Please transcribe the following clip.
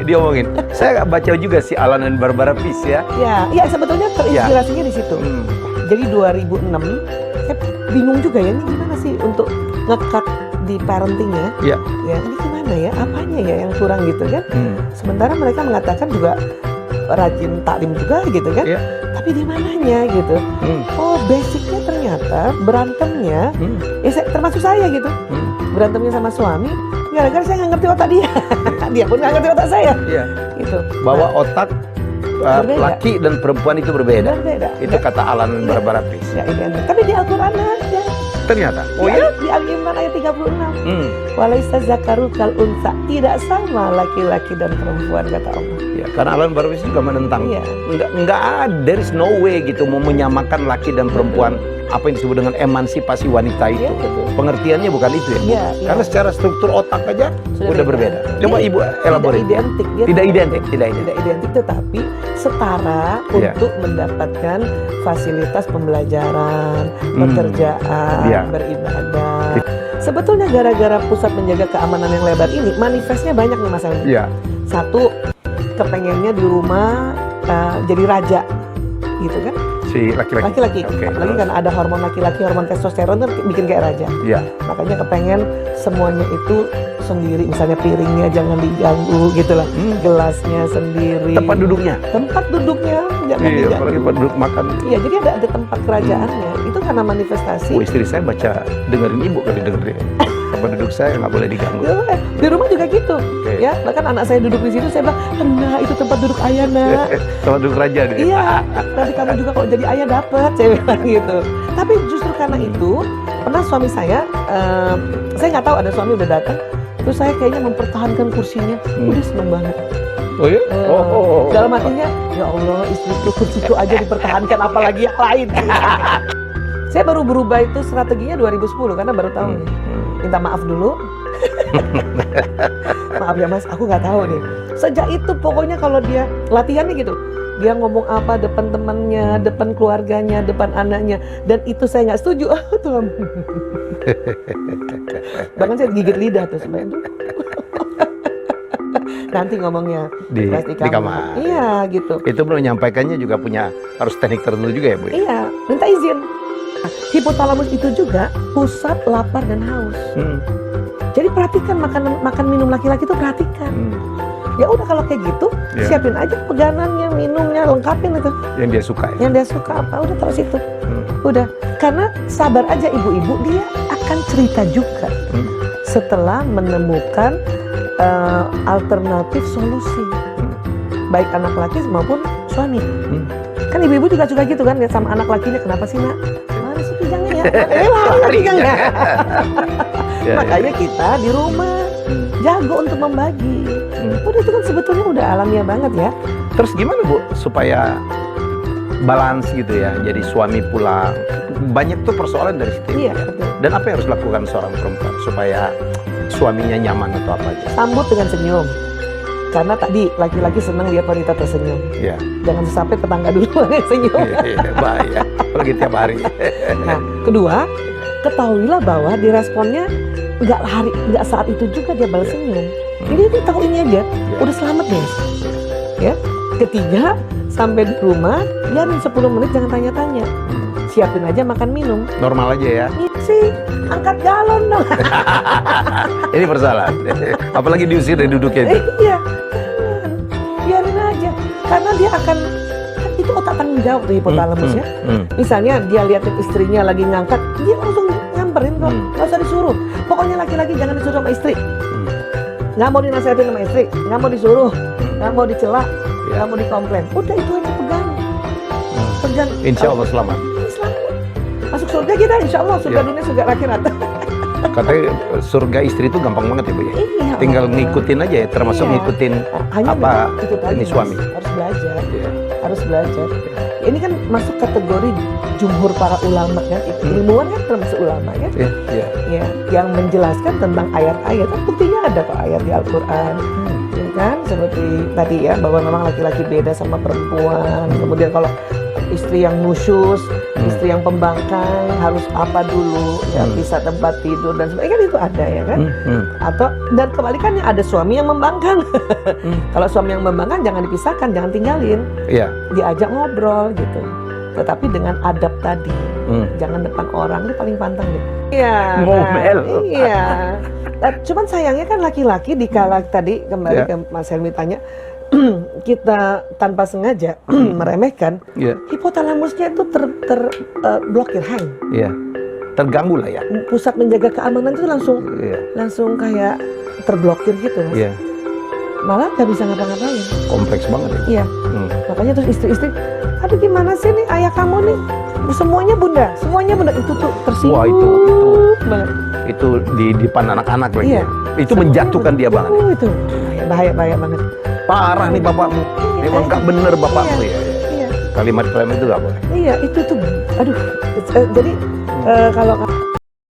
dia omongin. Saya baca juga si Alan and Barbara Pease ya. Ya sebetulnya terinspirasinya di situ. Jadi 2006, saya bingung juga ya, ini gimana sih untuk nge-cut di parenting ya? Iya. Ya, ini gimana ya? Apanya ya yang kurang gitu kan? Sementara mereka mengatakan juga rajin taklim juga gitu kan? Iya. Tapi di mananya gitu? Oh, basicnya ternyata berantemnya, termasuk saya gitu. Berantemnya sama suami, gara-gara saya nggak ngerti otak dia. Dia pun nggak ngerti otak saya. Iya. Gitu. Bahwa otak laki dan perempuan itu berbeda. Itu kata Alan dan Barbara Pease. Ya, identik. Tapi di Al-Quran ada. Ternyata. Oh ya? Di Al-Imran ayat 36. Walaisa zakaru kal unsa. Tidak sama laki-laki dan perempuan, kata Allah. Ya, karena Alan Barbara Pease juga menentang. Iya. Enggak ada, there is no way gitu mau menyamakan laki dan perempuan. Apa yang disebut dengan emansipasi wanita itu. Iya, betul. Pengertiannya bukan itu ya, Bu? Iya, Karena secara struktur otak aja udah berbeda. Coba Ibu elaborasi. Tidak identik. Tidak identik, tetapi setara untuk mendapatkan fasilitas pembelajaran, pekerjaan, beribadah. Sebetulnya gara-gara pusat menjaga keamanan yang lebar ini, manifestnya banyak nih Mas Andi. Iya. Satu, kepengennya di rumah jadi raja, gitu kan? Si laki-laki. Apalagi karena ada hormon laki-laki, hormon testosteron itu bikin kayak raja. Iya. Makanya kepengen semuanya itu sendiri, misalnya piringnya jangan diganggu gitu lah, gelasnya sendiri. Tempat duduknya jangan diganggu. Apalagi tempat duduk makan. Iya, jadi ada tempat kerajaannya. Itu karena manifestasi. Istri saya baca dengerin Ibu kali dengerin. Tempat duduk saya nggak boleh diganggu. Di rumah juga gitu. Ya, bahkan anak saya duduk di situ, saya bilang, "Nah, itu tempat duduk ayah, Nak." Tempat duduk raja nih. Iya, nanti kamu juga kalau jadi ayah dapet, saya bilang gitu. Tapi justru karena itu, pernah suami saya nggak tahu ada suami udah datang, terus saya kayaknya mempertahankan kursinya, udah seneng banget. Oh ya? Dalam hatinya, ya Allah, istriku kursiku aja dipertahankan, apalagi yang lain. Saya baru berubah itu strateginya 2010 karena baru tahu nih. Minta maaf dulu. Maaf ya Mas, aku nggak tahu nih. Sejak itu pokoknya kalau dia latihannya gitu, dia ngomong apa depan temannya, depan keluarganya, depan anaknya, dan itu saya nggak setuju. Tuhan. Bahkan saya gigit lidah tuh supaya itu. Nanti ngomongnya di kamar. Iya gitu. Itu belum menyampaikannya juga harus teknik tertentu juga ya Bu? Iya, minta izin. Hipotalamus itu juga pusat lapar dan haus. Jadi perhatikan makan minum laki-laki itu perhatikan. Ya udah kalau kayak gitu, siapin aja pegangannya, minumnya, lengkapin itu. Yang dia suka ya? Yang dia suka apa, udah taruh situ. Udah, karena sabar aja ibu-ibu, dia akan cerita juga setelah menemukan alternatif solusi. Baik anak laki maupun suami. Kan ibu-ibu juga suka gitu kan, lihat sama anak lakinya, kenapa sih Nak? Mana sih pingangnya ya? Lari pingangnya. Makanya kita di rumah jago untuk membagi. Udah itu kan sebetulnya udah alamiah banget ya. Terus gimana Bu supaya balance gitu ya? Jadi suami pulang, banyak tuh persoalan dari situ. Iya, betul. Dan apa yang harus dilakukan seorang perempuan supaya suaminya nyaman atau apa aja? Sambut dengan senyum. Karena tadi laki-laki senang lihat wanita tersenyum. Iya. Jangan sampai tetangga dulu yang senyum. Bahaya, apalagi tiap hari. Nah, kedua, ketahuilah bahwa diresponnya nggak saat itu juga dia balas senyum. Jadi dia tahu ini aja, udah selamat deh. Ya. Ketiga, sampai di rumah, biarin 10 menit jangan tanya-tanya. Siapin aja makan minum. Normal aja ya. Ini sih, angkat galon dong. Ini persoalan. Apalagi diusir dari duduknya itu. Iya, biarin aja. Karena dia akan, itu otak tanggung jawab tuh hipotalamus ya. Misalnya dia liatin istrinya lagi ngangkat, dia langsung nyamperin kok. Nggak usah disuruh. Pokoknya laki-laki jangan disuruh sama istri. Nggak mau dinasihatin sama istri, nggak mau disuruh, nggak mau dicela, nggak mau dikomplain. Udah itu aja pegang. Pegang. Insya Allah selamat. Masuk surga kita, insya Allah surga dunia, surga akhirat. Katanya surga istri itu gampang banget ya Bu ya? Iya, tinggal ngikutin aja ya, termasuk ngikutin apa itu tadi, ini suami. Harus belajar, harus belajar. Ini kan masuk kategori jumhur para ulama kan, ilmuwan kan termasuk ulama kan? Ya, yang menjelaskan tentang ayat-ayat. Buktinya ada kok ayat di Al-Quran. Ya kan, seperti tadi ya, bahwa memang laki-laki beda sama perempuan. Kemudian kalau istri yang nusyus istri yang pembangkang harus apa dulu, ya bisa tempat tidur dan sebagainya, kan itu ada ya kan. Atau dan kebalikannya ada suami yang membangkang. Kalau suami yang membangkang jangan dipisahkan, jangan tinggalin, Iya. diajak ngobrol gitu. Tetapi dengan adab tadi, jangan depan orang, itu paling pantang deh. Iya. Ngomel. Iya. Cuman sayangnya kan laki-laki dikala tadi kembali ke Mas Helmi tanya, kita tanpa sengaja meremehkan, Iya. hipotalamusnya itu terblokir, hang. Iya. Terganggu lah ya. Pusat menjaga keamanan itu Iya. langsung kayak terblokir gitu, Mas. Iya. Malah nggak bisa ngapa-ngapain. Kompleks banget ya. Iya. Makanya terus istri-istri, aduh gimana sih nih ayah kamu nih, semuanya bunda itu tuh tersinggung. Wah, itu banget. itu di depan anak-anak lagi. Iya. Itu menjatuhkan dia banget. Itu bahaya banget. Parah nih bapakmu. Memang nggak bener bapakmu ya. Iya. Kalimat-kalimat itu nggak boleh. Iya, itu tuh, aduh. Jadi kalau